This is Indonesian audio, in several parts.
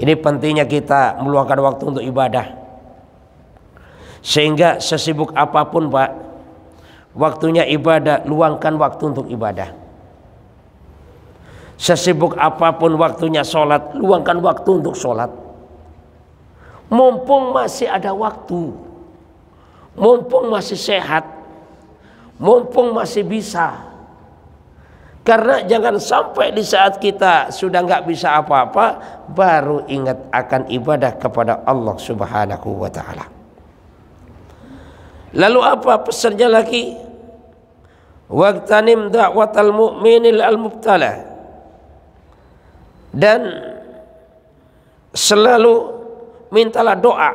Ini pentingnya kita meluangkan waktu untuk ibadah. Sehingga sesibuk apapun Pak, waktunya ibadah, luangkan waktu untuk ibadah. Sesibuk apapun waktunya sholat, luangkan waktu untuk sholat. Mumpung masih ada waktu, mumpung masih sehat, mumpung masih bisa. Karena jangan sampai di saat kita sudah nggak bisa apa-apa, baru ingat akan ibadah kepada Allah Subhanahu wa ta'ala. Lalu apa pesannya lagi? Waqtanim da'watal mu'minil al-mubtala. Dan selalu mintalah doa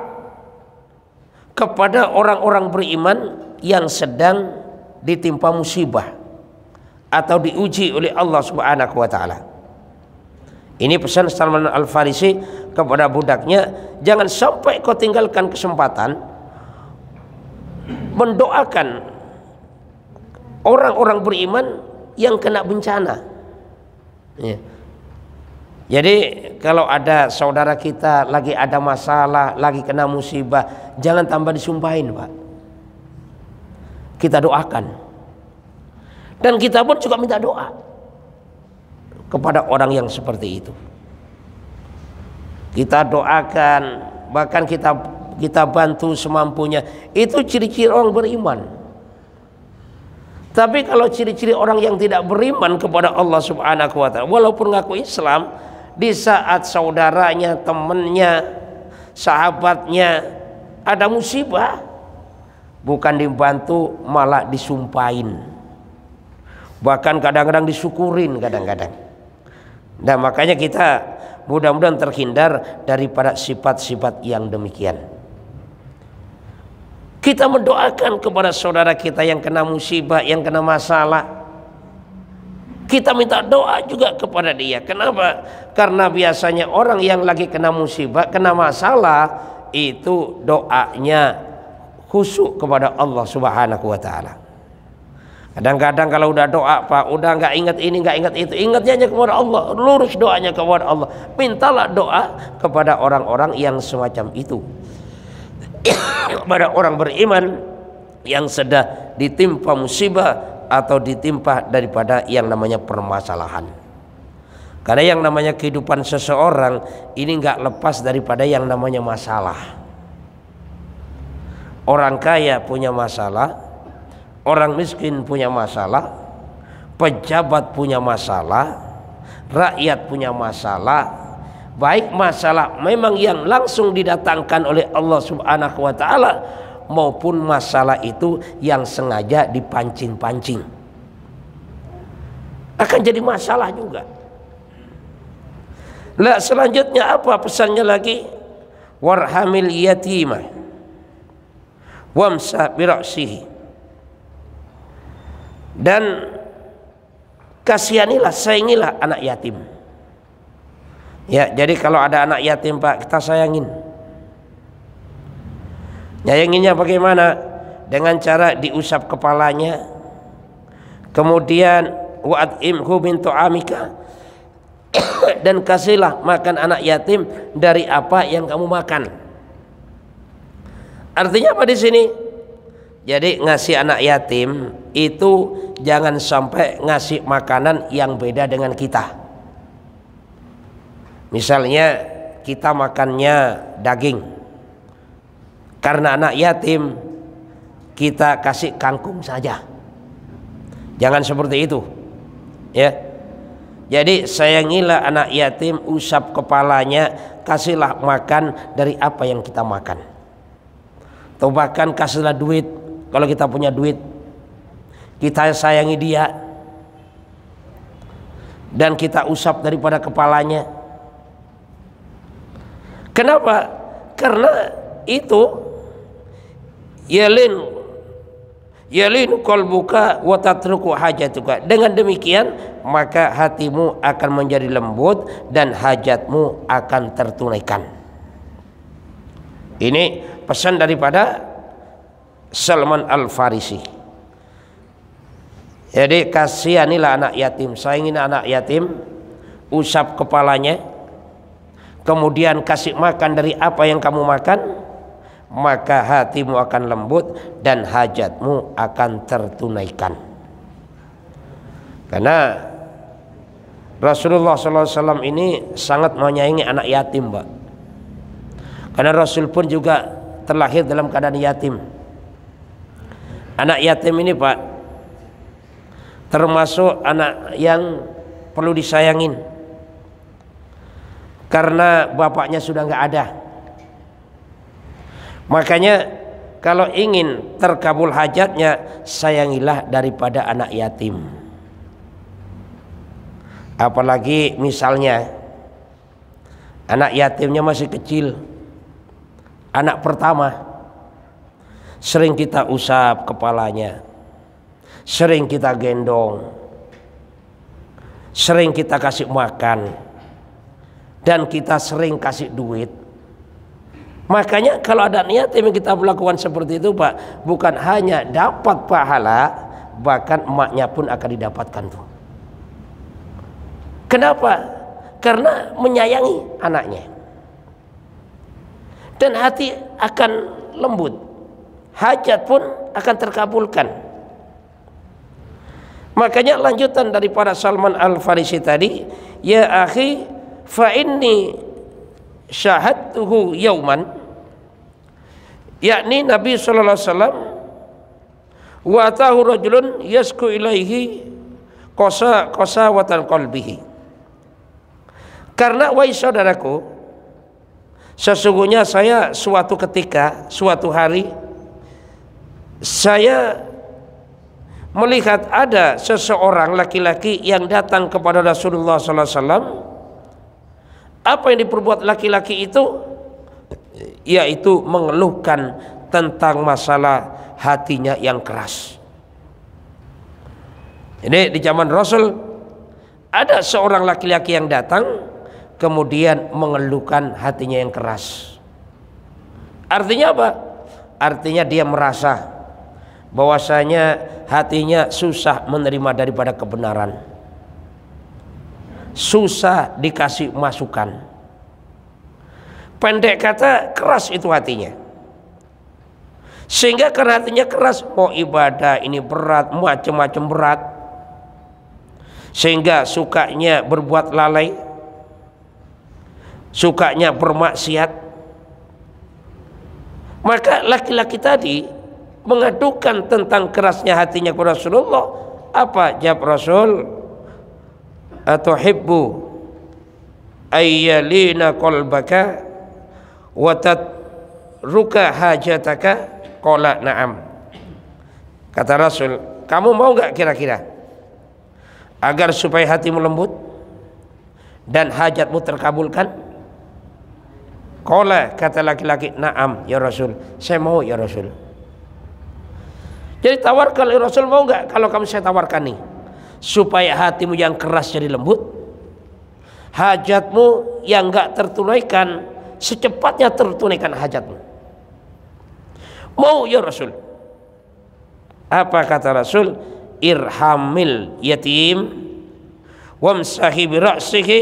kepada orang-orang beriman yang sedang ditimpa musibah atau diuji oleh Allah Subhanahu wa ta'ala. Ini pesan Salman Al-Farisi kepada budaknya, jangan sampai kau tinggalkan kesempatan mendoakan orang-orang beriman yang kena bencana. Ya. Jadi kalau ada saudara kita lagi ada masalah, lagi kena musibah, jangan tambah disumpahin Pak. Kita doakan. Dan kita pun juga minta doa kepada orang yang seperti itu. Kita doakan, bahkan kita bantu semampunya. Itu ciri-ciri orang beriman. Tapi kalau ciri-ciri orang yang tidak beriman kepada Allah Subhanahu wa ta'ala, walaupun ngaku Islam, di saat saudaranya, temannya, sahabatnya ada musibah, bukan dibantu malah disumpahin, bahkan kadang-kadang disyukurin kadang-kadang. Dan makanya kita mudah-mudahan terhindar daripada sifat-sifat yang demikian. Kita mendoakan kepada saudara kita yang kena musibah, yang kena masalah. Kita minta doa juga kepada dia. Kenapa? Karena biasanya orang yang lagi kena musibah, kena masalah, itu doanya khusyuk kepada Allah Subhanahu wa ta'ala. Kadang-kadang kalau udah doa Pak, udah nggak ingat ini, nggak ingat itu, ingatnya hanya kepada Allah, lurus doanya kepada Allah. Mintalah doa kepada orang-orang yang semacam itu. Kepada orang beriman yang sedang ditimpa musibah atau ditimpa daripada yang namanya permasalahan. Karena yang namanya kehidupan seseorang ini nggak lepas daripada yang namanya masalah. Orang kaya punya masalah, orang miskin punya masalah, pejabat punya masalah, rakyat punya masalah. Baik masalah memang yang langsung didatangkan oleh Allah Subhanahu wa ta'ala, maupun masalah itu yang sengaja dipancing-pancing, akan jadi masalah juga. Lah selanjutnya apa pesannya lagi? Warhamil yatimah wamsa birasihi. Dan kasihanilah, sayangilah anak yatim. Ya, jadi kalau ada anak yatim Pak, kita sayangin. Nyayanginnya bagaimana? Dengan cara diusap kepalanya, kemudian wa'at'imhu min tu'amika, dan kasihlah makan anak yatim dari apa yang kamu makan. Artinya apa di sini? Jadi ngasih anak yatim itu jangan sampai ngasih makanan yang beda dengan kita. Misalnya kita makannya daging, karena anak yatim kita kasih kangkung saja. Jangan seperti itu, ya. Jadi sayangilah anak yatim, usap kepalanya, kasihlah makan dari apa yang kita makan. Atau bahkan kasihlah duit, kalau kita punya duit, kita sayangi dia dan kita usap daripada kepalanya. Kenapa? Karena itu yalin qalbuka wa tatruku hajatuka. Dengan demikian maka hatimu akan menjadi lembut dan hajatmu akan tertunaikan. Ini pesan daripada Salman Al-Farisi. Jadi kasihanilah anak yatim, sayangilah anak yatim, usap kepalanya, kemudian kasih makan dari apa yang kamu makan, maka hatimu akan lembut dan hajatmu akan tertunaikan. Karena Rasulullah SAW ini sangat menyayangi anak yatim, Pak. Karena Rasul pun juga terlahir dalam keadaan yatim. Anak yatim ini, Pak, termasuk anak yang perlu disayangin, karena bapaknya sudah nggak ada. Makanya kalau ingin terkabul hajatnya, sayangilah daripada anak yatim. Apalagi misalnya anak yatimnya masih kecil, anak pertama, sering kita usap kepalanya, sering kita gendong, sering kita kasih makan, dan kita sering kasih duit. Makanya kalau ada niat yang kita melakukan seperti itu, Pak, bukan hanya dapat pahala, bahkan emaknya pun akan didapatkan tuh. Kenapa? Karena menyayangi anaknya, dan hati akan lembut, hajat pun akan terkabulkan. Makanya lanjutan daripada Salman Al-Farisi tadi, ya akhi fa inni syahadtuhu yauman, yakni Nabi sallallahu alaihi wasallam, wa atahu rajulun yasku ilaihi qasawatan qalbihi. Karena wahai saudaraku, sesungguhnya saya suatu ketika, suatu hari, saya melihat ada seseorang laki-laki yang datang kepada Rasulullah sallallahu alaihi wasallam. Apa yang diperbuat laki-laki itu? Yaitu mengeluhkan tentang masalah hatinya yang keras. Ini di zaman Rasul ada seorang laki-laki yang datang, kemudian mengeluhkan hatinya yang keras. Artinya apa? Artinya dia merasa bahwasanya hatinya susah menerima daripada kebenaran, susah dikasih masukan. Pendek kata, keras itu hatinya. Sehingga karena hatinya keras, mau ibadah ini berat, macam-macam berat, sehingga sukanya berbuat lalai, sukanya bermaksiat. Maka laki-laki tadi mengadukan tentang kerasnya hatinya kepada Rasulullah. Apa jawab Rasul? Atuhibbu ayyalina qalbaka wa tatruka hajataka? Qala na'am. Kata Rasul, kamu mau enggak kira-kira agar supaya hatimu lembut dan hajatmu terkabulkan? Qala, kata laki-laki, na'am ya Rasul, saya mau ya Rasul. Jadi tawarkan ya Rasul, mau enggak kalau kamu saya tawarkan nih, supaya hatimu yang keras jadi lembut, hajatmu yang enggak tertunaikan secepatnya tertunaikan hajatmu. Mau ya Rasul. Apa kata Rasul? Irhamil yatim wamsahi bi ra'sihi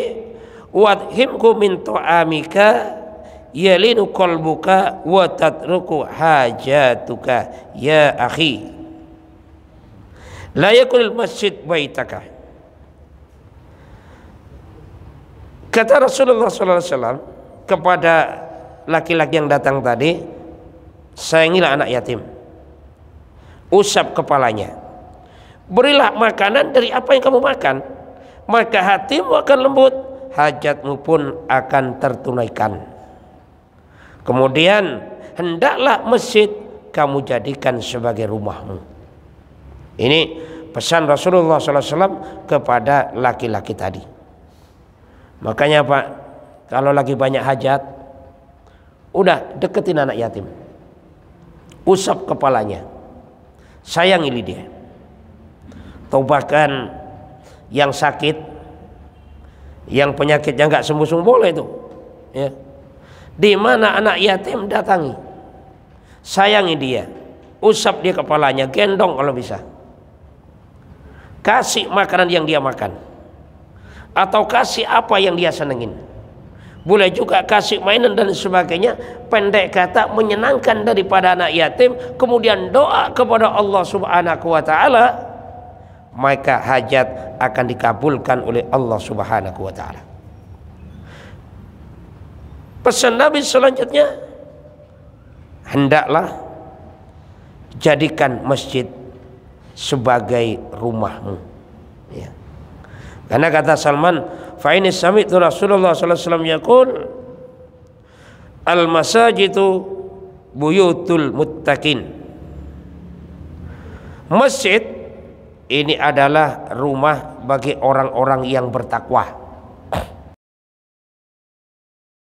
wadhimku min ta'amika yalinu qalbuka wa tatruku hajatuka ya akhi la yakunil masjid baitaka. Kata Rasulullah SAW kepada laki-laki yang datang tadi, sayangilah anak yatim, usap kepalanya, berilah makanan dari apa yang kamu makan, maka hatimu akan lembut, hajatmu pun akan tertunaikan. Kemudian hendaklah masjid kamu jadikan sebagai rumahmu. Ini pesan Rasulullah SAW kepada laki-laki tadi. Makanya Pak, kalau lagi banyak hajat, udah deketin anak yatim, usap kepalanya, sayangi dia. Atau bahkan yang sakit, yang penyakitnya nggak sembuh-sembuh boleh itu, ya. Di mana anak yatim datangi, sayangi dia, usap dia kepalanya, gendong kalau bisa, kasih makanan yang dia makan, atau kasih apa yang dia senengin, boleh juga kasih mainan dan sebagainya, pendek kata menyenangkan daripada anak yatim, kemudian doa kepada Allah Subhanahu wa taala, maka hajat akan dikabulkan oleh Allah Subhanahu wa taala. Pesan Nabi selanjutnya, hendaklah jadikan masjid sebagai rumahmu, ya. Karena kata Salman, fa ini sami'tu Rasulullah sallallahu alaihi wasallam yaqul al masajidu buyutul muttaqin. Masjid ini adalah rumah bagi orang-orang yang bertakwa.